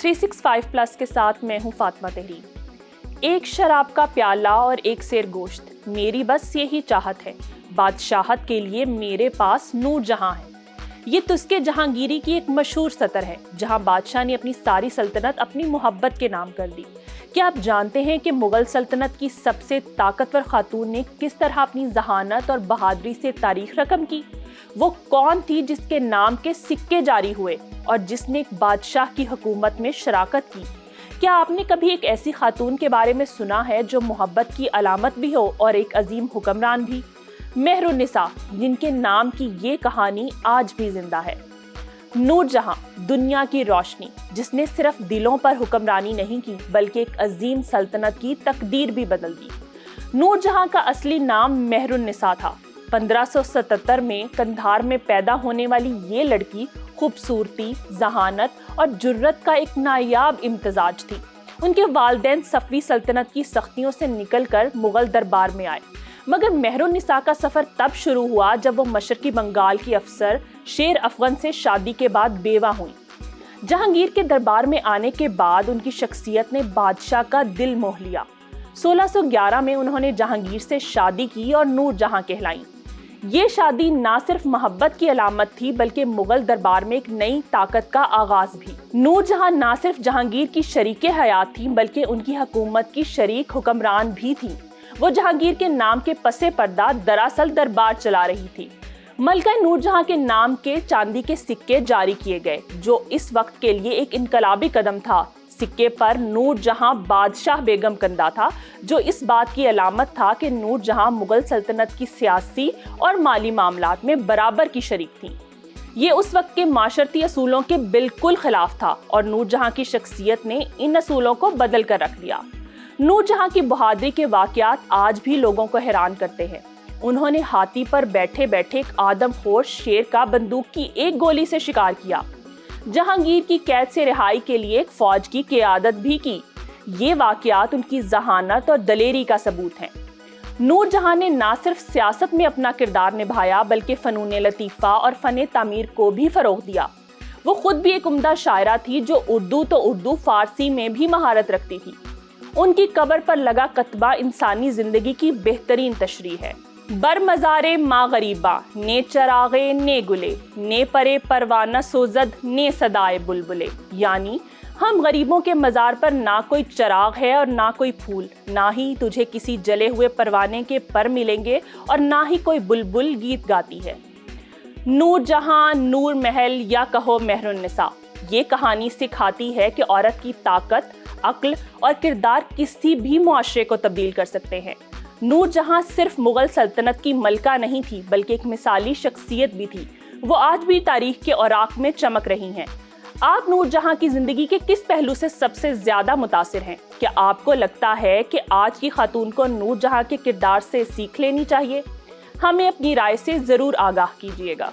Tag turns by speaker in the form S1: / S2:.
S1: 365 plus के साथ मैं हूँ फातिमा तहरीर। एक शराब का प्याला और एक सेर गोश्त, मेरी बस यही चाहत है। बादशाहत के लिए मेरे पास नूर जहां है। ये तुस्के जहांगीरी की एक मशहूर सतर है, जहां बादशाह ने अपनी सारी सल्तनत अपनी मोहब्बत के नाम कर दी। क्या आप जानते हैं कि मुगल सल्तनत की सबसे ताकतवर खातून ने किस तरह अपनी जहानत और बहादुरी से तारीख रकम की? वो कौन थी जिसके नाम के सिक्के जारी हुए और जिसने एक बादशाह की हुकूमत में शराकत की? क्या आपने कभी एक ऐसी खातून के बारे में सुना है जो मोहब्बत की अलामत भी हो और एक अजीम हुक्मरान भी? मेहरुन्निसा, जिनके नाम की ये कहानी आज भी जिंदा है। नूर जहां, दुनिया की रोशनी, जिसने सिर्फ दिलों पर हुक्मरानी नहीं की बल्कि एक अजीम सल्तनत की तकदीर भी बदल दी। नूर जहां का असली नाम मेहरुन्निसा था। 1577 में कंधार में पैदा होने वाली ये लड़की खूबसूरती, जहानत और जुर्रत का एक नायाब इम्तिजाज थी। उनके वालिदैन सफ़वी सल्तनत की सख्तियों से निकलकर मुगल दरबार में आए, मगर मेहरुन्निसा का सफ़र तब शुरू हुआ जब वो मशरकी बंगाल की अफसर शेर अफगन से शादी के बाद बेवा हुई। जहांगीर के दरबार में आने के बाद उनकी शख्सियत ने बादशाह का दिल मोह लिया। 1611 में उन्होंने जहांगीर से शादी की और नूर जहां कहलाई। ये शादी ना सिर्फ मोहब्बत की अलामत थी बल्कि मुगल दरबार में एक नई ताकत का आगाज भी। नूर जहां ना सिर्फ जहांगीर की शरीके हयात थी बल्कि उनकी हुकूमत की शरीक हुक्मरान भी थी। वो जहांगीर के नाम के पसे पर्दा दरअसल दरबार चला रही थी। मलका नूर जहां के नाम के चांदी के सिक्के जारी किए गए, जो इस वक्त के लिए एक इनकलाबी कदम था। सिक्के पर नूर जहां बादशाह बेगम कंदा था, जो इस बात की अलामत था कि नूर जहां मुगल सल्तनत की सियासी और माली मामलात में बराबर की शरीक थी। ये उस वक्त के माशरती असूलों के बिल्कुल खिलाफ था और नूर जहां की शख्सियत ने इन असूलों को बदल कर रख दिया। नूर जहां की बहादुरी के वाकयात आज भी लोगों को हैरान करते हैं। उन्होंने हाथी पर बैठे बैठे एक आदमखोर शेर का बंदूक की एक गोली से शिकार किया। जहांगीर की कैद से रिहाई के लिए एक फौज की क़ियादत भी की। ये वाकयात उनकी जहानत और दलेरी का सबूत हैं। नूर जहां ने ना सिर्फ सियासत में अपना किरदार निभाया बल्कि फ़नून लतीफ़ा और फ़न तामीर को भी फ़रोग़ दिया। वो खुद भी एक उम्दा शायरा थी जो उर्दू तो उर्दू फ़ारसी में भी महारत रखती थी। उनकी कब्र पर लगा कतबा इंसानी जिंदगी की बेहतरीन तशरीह है। बर मज़ारे माँ गरीबा, ने चरागे ने गुले, ने परे परवाना सोजद ने सदाए बुलबुले। यानी हम गरीबों के मज़ार पर ना कोई चराग है और ना कोई फूल, ना ही तुझे किसी जले हुए परवाने के पर मिलेंगे और ना ही कोई बुलबुल गीत गाती है। नूर जहां, नूर महल या कहो मेहरुन्निसा, ये कहानी सिखाती है कि औरत की ताकत, अक्ल और किरदार किसी भी मुआशरे को तब्दील कर सकते हैं। नूर जहां सिर्फ मुगल सल्तनत की मलका नहीं थी बल्कि एक मिसाली शख्सियत भी थी। वो आज भी तारीख के औराक में चमक रही हैं। आप नूर जहां की जिंदगी के किस पहलू से सबसे ज्यादा मुतासिर हैं? क्या आपको लगता है कि आज की खातून को नूर जहां के किरदार से सीख लेनी चाहिए? हमें अपनी राय से जरूर आगाह कीजिएगा।